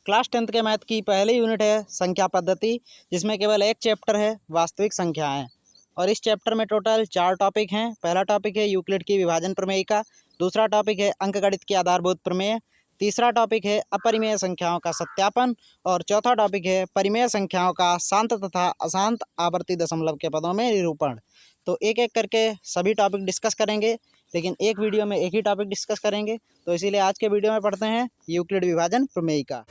Class 10th के math की पहली यूनिट है संख्या पद्धति, जिसमें केवल एक चैप्टर है वास्तविक संख्याएं। और इस चैप्टर में टोटल 4 टॉपिक हैं। पहला टॉपिक है यूक्लिड की विभाजन प्रमेयिका, दूसरा टॉपिक है अंकगणित की आधारभूत प्रमेय, तीसरा टॉपिक है अपरिमेय संख्याओं का सत्यापन और चौथा टॉपिक है परिमेय संख्याओं का शांत तथा अशांत आवर्ती दशमलव के पदों में निरूपण। तो एक एक करके सभी टॉपिक डिस्कस करेंगे, लेकिन एक वीडियो में एक ही टॉपिक डिस्कस करेंगे। तो इसीलिए आज के वीडियो में पढ़ते हैं यूक्लिड विभाजन प्रमेयिका।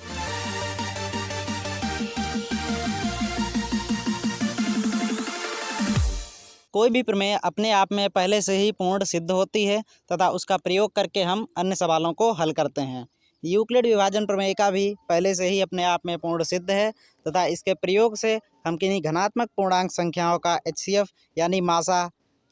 कोई भी प्रमेय अपने आप में पहले से ही पूर्ण सिद्ध होती है तथा उसका प्रयोग करके हम अन्य सवालों को हल करते हैं। यूक्लिड विभाजन प्रमेयिका भी पहले से ही अपने आप में पूर्ण सिद्ध है तथा इसके प्रयोग से हम किन्हीं धनात्मक पूर्णांक संख्याओं का HCF यानी मासा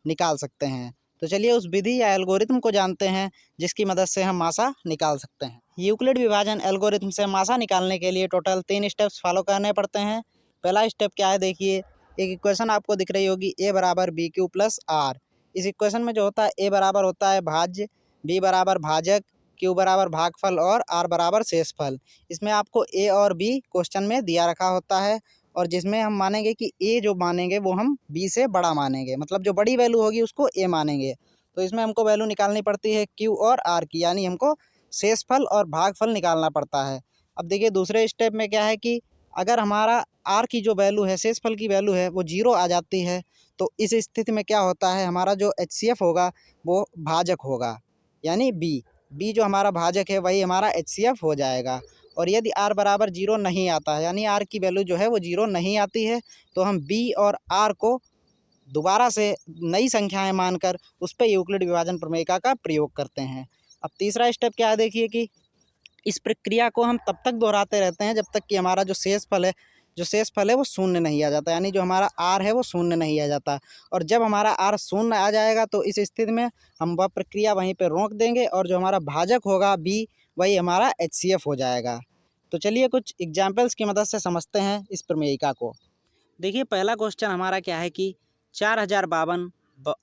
निकाल सकते हैं। तो चलिए उस विधि या एल्गोरिथम को जानते हैं जिसकी मदद से हम मासा निकाल सकते हैं। यूक्लिड विभाजन एल्गोरिथम से मासा निकालने के लिए टोटल 3 स्टेप्स फॉलो करने पड़ते हैं। पहला स्टेप क्या है, देखिए एक इक्वेशन आपको दिख रही होगी a बराबर बी क्यू प्लस आर। इस इक्वेशन में जो होता है a बराबर होता है भाज्य, b बराबर भाजक, q बराबर भागफल और r बराबर शेषफल। इसमें आपको a और b क्वेश्चन में दिया रखा होता है और जिसमें हम मानेंगे कि a जो मानेंगे वो हम b से बड़ा मानेंगे, मतलब जो बड़ी वैल्यू होगी उसको a मानेंगे। तो इसमें हमको वैल्यू निकालनी पड़ती है q और r की, यानी हमको शेषफल और भागफल निकालना पड़ता है। अब देखिए दूसरे स्टेप में क्या है कि अगर हमारा r की जो वैल्यू है, शेषफल की वैल्यू है, वो 0 आ जाती है, तो इस स्थिति में क्या होता है, हमारा जो HCF होगा वो भाजक होगा, यानी b जो हमारा भाजक है वही हमारा HCF हो जाएगा। और यदि r बराबर 0 नहीं आता है, यानी r की वैल्यू जो है वो 0 नहीं आती है, तो हम b और r को दोबारा से नई संख्याएं मानकर उस पर यूक्लिड विभाजन प्रमेयिका का प्रयोग करते हैं। अब तीसरा स्टेप क्या है, देखिए कि इस प्रक्रिया को हम तब तक दोहराते रहते हैं जब तक कि हमारा जो शेषफल है वो शून्य नहीं आ जाता, यानी जो हमारा r है वो शून्य नहीं आ जाता। और जब हमारा r शून्य आ जाएगा तो इस स्थिति में हम वह प्रक्रिया वहीं पर रोक देंगे और जो हमारा भाजक होगा b वही हमारा HCF हो जाएगा। तो चलिए कुछ एग्जाम्पल्स की मदद से समझते हैं इस प्रमेयिका को। देखिए पहला क्वेश्चन हमारा क्या है कि 4052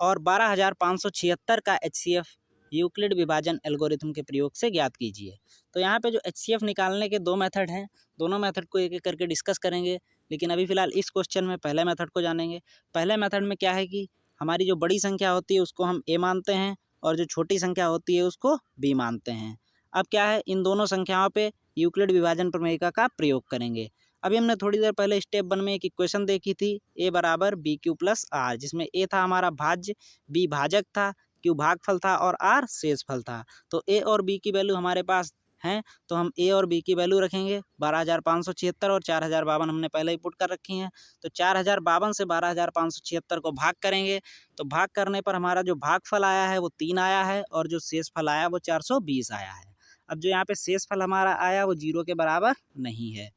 और 12576 का HCF यूक्लिड विभाजन एल्गोरिथम के प्रयोग से ज्ञात कीजिए। तो यहाँ पे जो HCF निकालने के 2 मेथड हैं, दोनों मेथड को एक एक करके डिस्कस करेंगे, लेकिन अभी फ़िलहाल इस क्वेश्चन में पहले मेथड को जानेंगे। पहले मेथड में क्या है कि हमारी जो बड़ी संख्या होती है उसको हम a मानते हैं और जो छोटी संख्या होती है उसको b मानते हैं। अब क्या है, इन दोनों संख्याओं पर यूक्लिड विभाजन प्रमेयिका का प्रयोग करेंगे। अभी हमने थोड़ी देर पहले स्टेप 1 में एक इक्वेशन देखी थी a बराबर बी क्यू प्लस आर, जिसमें a था हमारा भाज्य, b भाजक था, q भागफल था और r शेषफल था। तो a और b की वैल्यू हमारे पास हैं, तो हम a और b की वैल्यू रखेंगे 12576 और 4052 हमने पहले ही पुट कर रखी हैं। तो 4052 से 12576 को भाग करेंगे, तो भाग करने पर हमारा जो भागफल आया है वो 3 आया है और जो शेषफल आया वो 420 आया है। अब जो यहाँ पे शेषफल हमारा आया वो 0 के बराबर नहीं है,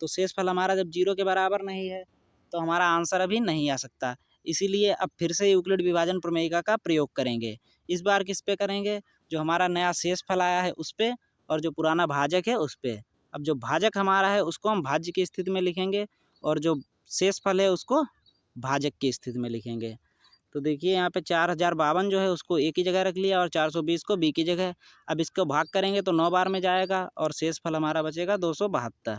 तो शेषफल हमारा जब 0 के बराबर नहीं है तो हमारा आंसर अभी नहीं आ सकता। इसीलिए अब फिर से यूक्लिड विभाजन प्रमेयिका का प्रयोग करेंगे। इस बार किस पे करेंगे, जो हमारा नया शेषफल आया है उस पे और जो पुराना भाजक है उस पे। अब जो भाजक हमारा है उसको हम भाज्य की स्थिति में लिखेंगे और जो शेषफल है उसको भाजक की स्थिति में लिखेंगे। तो देखिए यहाँ पे 4052 जो है उसको a की जगह रख लिया और 420 को b की जगह। अब इसको भाग करेंगे तो 9 बार में जाएगा और शेषफल हमारा बचेगा 272।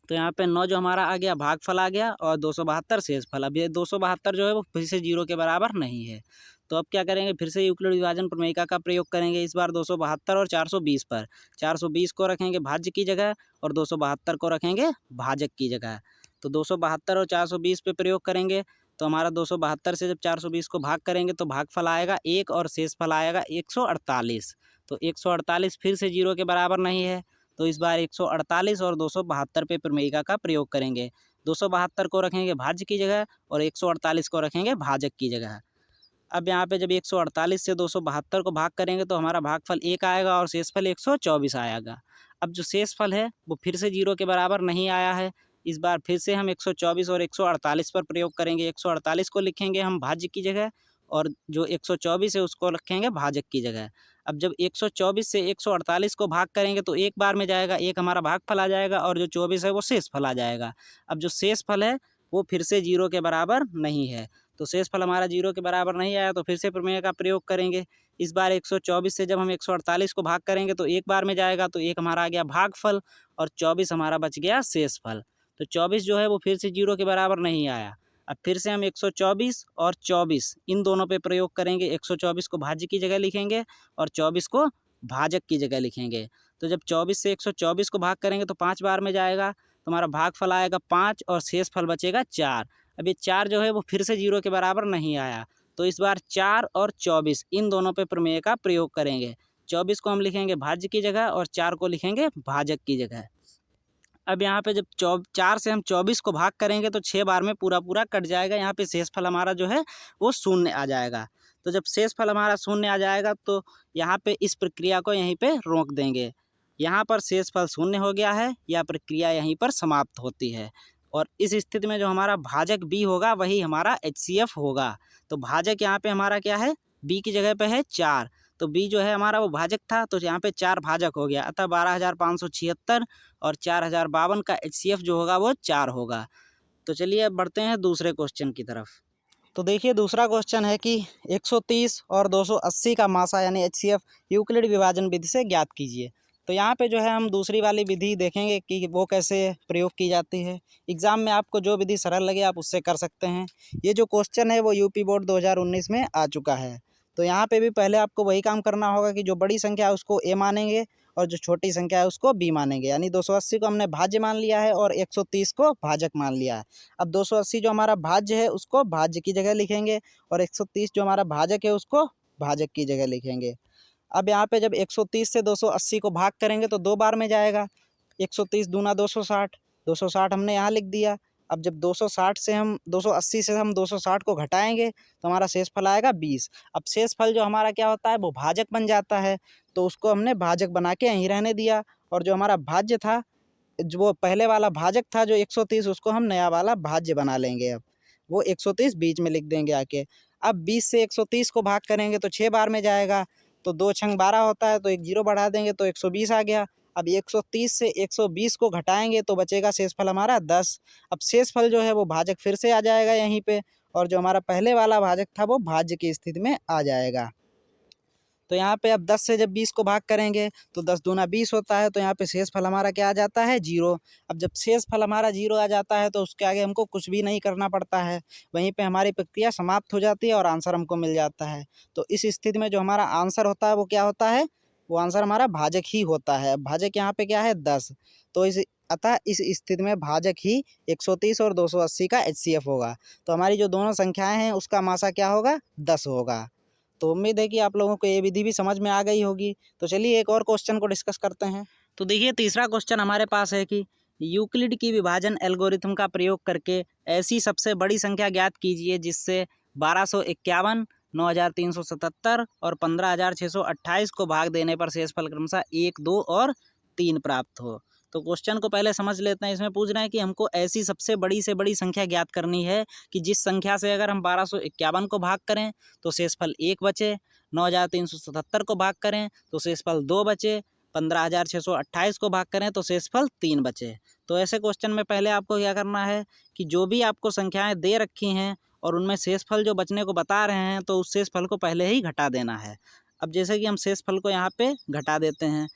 तो यहाँ पे 9 जो हमारा आ गया भागफल आ गया और 272 शेषफल। अब ये 272 जो है वो फिर से 0 के बराबर नहीं है, तो अब क्या करेंगे, फिर से यूक्लिड विभाजन प्रमेयिका का प्रयोग करेंगे। इस बार 272 और 420 पर। 420 को रखेंगे भाज्य की जगह और 272 को रखेंगे भाजक की जगह। तो 272 और 420 पे प्रयोग करेंगे, तो हमारा 272 से जब 420 को भाग करेंगे तो भागफल आएगा 1 और शेषफल आएगा 148। तो 148 फिर से 0 के बराबर नहीं है, तो इस बार 148 और 272 पे प्रमेयिका का प्रयोग करेंगे। 272 को रखेंगे भाज्य की जगह और 148 को रखेंगे भाजक की जगह। अब यहाँ पे जब 148 से 272 को भाग करेंगे तो हमारा भागफल 1 आएगा और शेषफल 124 आएगा। अब जो शेषफल है वो फिर से 0 के बराबर नहीं आया है, इस बार फिर से हम 124 और 148 पर प्रयोग करेंगे। 148 को लिखेंगे हम भाज्य की जगह और जो 124 है उसको रखेंगे भाजक की जगह। अब जब 124 से 148 को भाग करेंगे तो एक बार में जाएगा, एक हमारा भागफल आ जाएगा और जो 24 है वो शेषफल आ जाएगा। अब जो शेषफल है वो फिर से 0 के बराबर नहीं है, तो शेष फल हमारा 0 के बराबर नहीं आया, तो फिर से प्रमेय का प्रयोग करेंगे। इस बार 124 से जब हम 148 को भाग करेंगे तो एक बार में जाएगा, तो एक हमारा आ गया भागफल और 24 हमारा बच गया शेष फल। तो 24 जो है वो फिर से 0 के बराबर नहीं आया। अब फिर से हम 124 और 24 इन दोनों पे प्रयोग करेंगे। 124 को भाज्य की जगह लिखेंगे और 24 को भाजक की जगह लिखेंगे। तो जब 24 से 124 को भाग करेंगे तो 5 बार में जाएगा, तो हमारा भागफल आएगा 5 और शेष फल बचेगा 4। अब ये 4 जो है वो फिर से 0 के बराबर नहीं आया, तो इस बार 4 और 24 इन दोनों पे प्रमेय का प्रयोग करेंगे। 24 को हम लिखेंगे भाज्य की जगह और 4 को लिखेंगे भाजक की जगह। अब यहाँ पे जब 4 से हम 24 को भाग करेंगे तो 6 बार में पूरा पूरा कट जाएगा। यहाँ पे शेष फल हमारा जो है वो शून्य आ जाएगा। तो जब शेष फल हमारा शून्य आ जाएगा तो यहाँ पे इस प्रक्रिया को यहीं पे रोक देंगे। यहाँ पर शेष फल शून्य हो गया है, यह प्रक्रिया यहीं पर समाप्त होती है। और इस स्थिति में जो हमारा भाजक बी होगा वही हमारा HCF होगा। तो भाजक यहाँ पे हमारा क्या है, बी की जगह पे है 4, तो बी जो है हमारा वो भाजक था, तो यहाँ पे 4 भाजक हो गया, अतः 12,576 और 4,052 का HCF जो होगा वो 4 होगा। तो चलिए अब बढ़ते हैं दूसरे क्वेश्चन की तरफ। तो देखिए दूसरा क्वेश्चन है कि 130 और 280 का मासा यानी HCF यूक्लिड विभाजन विधि से ज्ञात कीजिए। तो यहाँ पे जो है हम दूसरी वाली विधि देखेंगे कि वो कैसे प्रयोग की जाती है। एग्ज़ाम में आपको जो विधि सरल लगे आप उससे कर सकते हैं। ये जो क्वेश्चन है वो यूपी बोर्ड 2019 में आ चुका है। तो यहाँ पे भी पहले आपको वही काम करना होगा कि जो बड़ी संख्या है उसको ए मानेंगे और जो छोटी संख्या है उसको बी मानेंगे। यानी 280 को हमने भाज्य मान लिया है और 130 को भाजक मान लिया है। अब 280 जो हमारा भाज्य है उसको भाज्य की जगह लिखेंगे और 130 जो हमारा भाजक है उसको भाजक की जगह लिखेंगे। अब यहाँ पे जब 130 से 280 को भाग करेंगे तो 2 बार में जाएगा। 130 दूना 260, 260 हमने यहाँ लिख दिया। अब जब 260 से हम 280 से हम 260 को घटाएंगे तो हमारा शेष फल आएगा 20। अब शेष फल जो हमारा क्या होता है वो भाजक बन जाता है, तो उसको हमने भाजक बना के यहीं रहने दिया। और जो हमारा भाज्य था, जो वो पहले वाला भाजक था जो 130, उसको हम नया वाला भाज्य बना लेंगे। अब वो 130 बीच में लिख देंगे आके। अब 20 से 130 को भाग करेंगे तो 6 बार में जाएगा, तो 2 छंग 12 होता है, तो एक 0 बढ़ा देंगे तो 120 आ गया। अब 130 से 120 को घटाएंगे तो बचेगा शेष फल हमारा 10। अब शेष फल जो है वो भाजक फिर से आ जाएगा यहीं पे, और जो हमारा पहले वाला भाजक था वो भाज्य की स्थिति में आ जाएगा। तो यहाँ पे अब 10 से जब 20 को भाग करेंगे तो 10 दूना 20 होता है, तो यहाँ पे शेष फल हमारा क्या आ जाता है 0। अब जब शेष फल हमारा 0 आ जाता है तो उसके आगे हमको कुछ भी नहीं करना पड़ता है, वहीं पे हमारी प्रक्रिया समाप्त हो जाती है और आंसर हमको मिल जाता है। तो इस स्थिति में जो हमारा आंसर होता है वो क्या होता है, वो आंसर हमारा भाजक ही होता है। भाजक यहाँ पे क्या है 10, तो अतः इस स्थिति में भाजक ही 130 और 280 का HCF होगा। तो हमारी जो दोनों संख्याएं हैं उसका मासा क्या होगा 10 होगा। तो उम्मीद है कि आप लोगों को ये विधि भी समझ में आ गई होगी। तो चलिए एक और क्वेश्चन को डिस्कस करते हैं। तो देखिए तीसरा क्वेश्चन हमारे पास है कि यूक्लिड की विभाजन एल्गोरिथम का प्रयोग करके ऐसी सबसे बड़ी संख्या ज्ञात कीजिए जिससे 1251, 9377 और 15628 को भाग देने पर शेषफल क्रमशः 1, 2 और 3 प्राप्त हो। तो क्वेश्चन को पहले समझ लेते हैं। इसमें पूछ रहे हैं कि हमको ऐसी सबसे बड़ी से बड़ी संख्या ज्ञात करनी है कि जिस संख्या से अगर हम 1251 को भाग करें तो शेषफल 1 बचे, 9377 को भाग करें तो शेषफल 2 बचे, 15628 को भाग करें तो शेषफल 3 बचे। तो ऐसे क्वेश्चन में पहले आपको क्या करना है कि जो भी आपको संख्याएं दे रखी हैं और उनमें शेषफल जो बचने को बता रहे हैं तो उस शेषफल को पहले ही घटा देना है। अब जैसे कि हम शेषफल को यहाँ पे घटा देते हैं।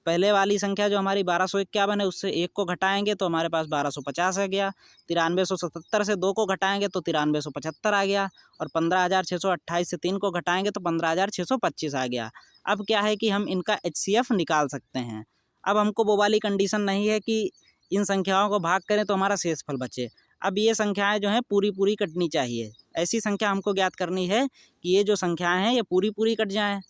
पहले वाली संख्या जो हमारी 1251 है उससे 1 को घटाएंगे तो हमारे पास 1250 आ गया। 9377 से 2 को घटाएंगे तो 9375 आ गया। और 15628 से 3 को घटाएंगे तो 15625 आ गया। अब क्या है कि हम इनका HCF निकाल सकते हैं। अब हमको वो वाली कंडीशन नहीं है कि इन संख्याओं को भाग करें तो हमारा शेषफल बचे। अब ये संख्याएं जो हैं पूरी पूरी कटनी चाहिए। ऐसी संख्या हमको ज्ञात करनी है कि ये जो संख्याएं हैं ये पूरी पूरी कट जाएँ।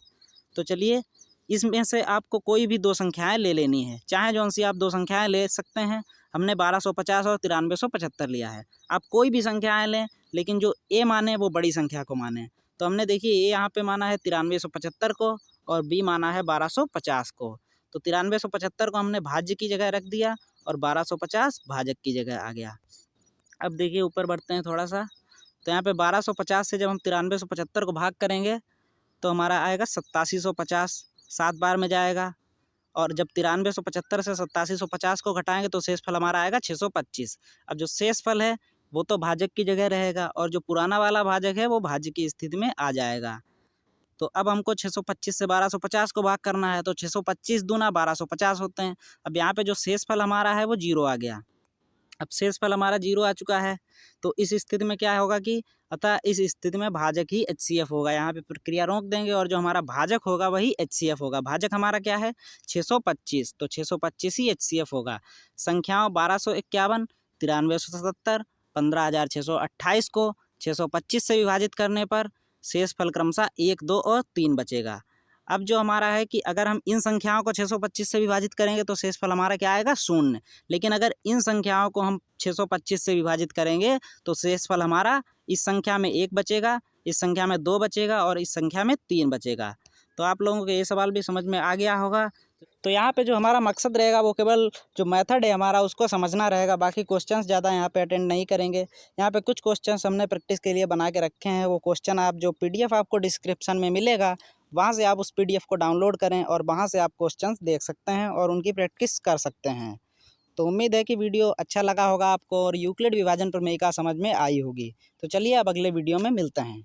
तो चलिए इसमें से आपको कोई भी 2 संख्याएं ले लेनी है, चाहे जौन सी आप 2 संख्याएं ले सकते हैं। हमने 1250 और 9375 लिया है। आप कोई भी संख्याएं लें लेकिन जो ए माने वो बड़ी संख्या को माने। तो हमने देखिए ए यहाँ पे माना है 9375 को और बी माना है 1250 को। तो 9375 को हमने भाज्य की जगह रख दिया और 1250 भाजक की जगह आ गया। अब देखिए ऊपर बढ़ते हैं थोड़ा सा। तो यहाँ पे 1250 से जब हम 9375 को भाग करेंगे तो हमारा आएगा 8750, 7 बार में जाएगा। और जब 9375 से 8750 को घटाएंगे तो शेषफल हमारा आएगा 625। अब जो शेषफल है वो तो भाजक की जगह रहेगा और जो पुराना वाला भाजक है वो भाज्य की स्थिति में आ जाएगा। तो अब हमको 625 से 1250 को भाग करना है, तो 625 दूना 1250 होते हैं। अब यहाँ पे जो शेषफल हमारा है वो 0 आ गया। अब शेषफल हमारा 0 आ चुका है, तो इस स्थिति में क्या होगा कि अतः इस स्थिति में भाजक ही HCF होगा। यहाँ पे प्रक्रिया रोक देंगे और जो हमारा भाजक होगा वही HCF होगा। भाजक हमारा क्या है 625, तो 625 ही HCF होगा। संख्याओं 1251, 9377, 15628 को 625 से विभाजित करने पर शेषफल क्रमशः 1, 2 और 3 बचेगा। अब जो हमारा है कि अगर हम इन संख्याओं को 625 से विभाजित करेंगे तो शेषफल हमारा क्या आएगा 0। लेकिन अगर इन संख्याओं को हम 625 से विभाजित करेंगे तो शेषफल हमारा इस संख्या में 1 बचेगा, इस संख्या में 2 बचेगा और इस संख्या में 3 बचेगा। तो आप लोगों को ये सवाल भी समझ में आ गया होगा। तो यहाँ पे जो हमारा मकसद रहेगा वो केवल जो मेथड है हमारा उसको समझना रहेगा, बाकी क्वेश्चंस ज़्यादा यहाँ पे अटेंड नहीं करेंगे। यहाँ पे कुछ क्वेश्चंस हमने प्रैक्टिस के लिए बना के रखे हैं, वो क्वेश्चन आप जो PDF आपको डिस्क्रिप्शन में मिलेगा वहाँ से आप उस PDF को डाउनलोड करें और वहाँ से आप क्वेश्चंस देख सकते हैं और उनकी प्रैक्टिस कर सकते हैं। तो उम्मीद है कि वीडियो अच्छा लगा होगा आपको और यूक्लिड विभाजन प्रमेय का समझ में आई होगी। तो चलिए अब अगले वीडियो में मिलते हैं।